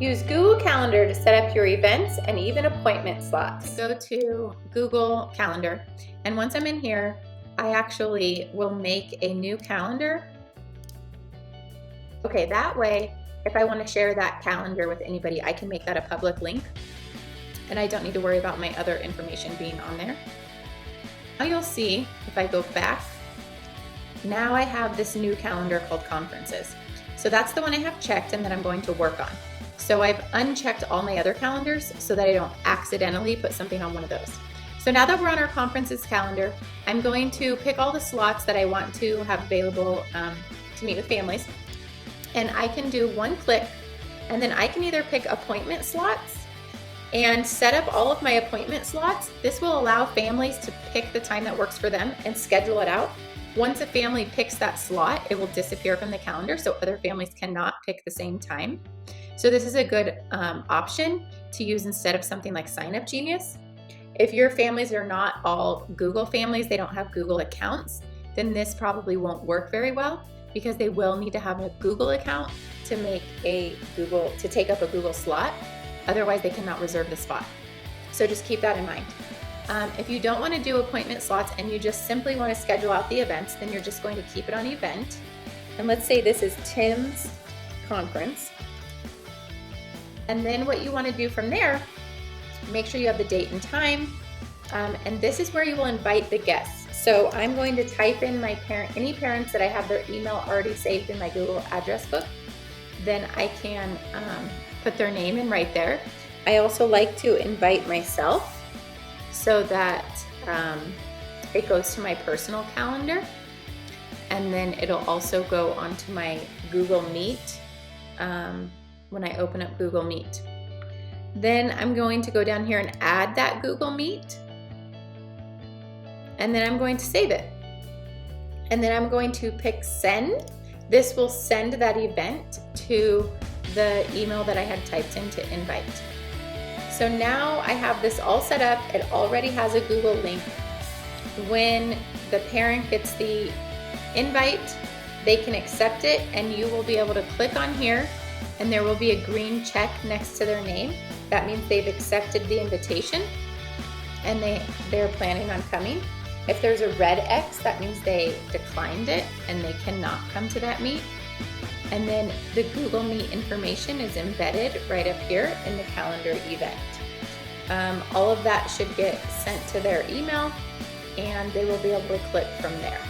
Use Google Calendar to set up your events and even appointment slots. Go to Google Calendar, and once I'm in here, I actually will make a new calendar. Okay, that way, if I want to share that calendar with anybody, I can make that a public link, and I don't need to worry about my other information being on there. Now you'll see, if I go back, now I have this new calendar called Conferences. So that's the one I have checked and that I'm going to work on. So I've unchecked all my other calendars so that I don't accidentally put something on one of those. So now that we're on our Conferences calendar, I'm going to pick all the slots that I want to have available to meet with families. And I can do one click, and then I can either pick appointment slots and set up all of my appointment slots. This will allow families to pick the time that works for them and schedule it out. Once a family picks that slot, it will disappear from the calendar so other families cannot pick the same time. So this is a good option to use instead of something like Sign Up Genius. If your families are not all Google families, they don't have Google accounts, then this probably won't work very well because they will need to have a Google account to take up a Google slot. Otherwise, they cannot reserve the spot. So just keep that in mind. If you don't want to do appointment slots and you just simply want to schedule out the events, then you're just going to keep it on event. And let's say this is Tim's conference. And then what you want to do from there, make sure you have the date and time. And this is where you will invite the guests. So I'm going to type in any parents that I have their email already saved in my Google address book. Then I can put their name in right there. I also like to invite myself so that it goes to my personal calendar. And then it'll also go onto my Google Meet when I open up Google Meet. Then I'm going to go down here and add that Google Meet. And then I'm going to save it. And then I'm going to pick send. This will send that event to the email that I had typed in to invite. So now I have this all set up. It already has a Google link. When the parent gets the invite, they can accept it, and you will be able to click on here and there will be a green check next to their name. That means they've accepted the invitation and they're planning on coming. If there's a red X, that means they declined it and they cannot come to that meet. And then the Google Meet information is embedded right up here in the calendar event. All of that should get sent to their email and they will be able to click from there.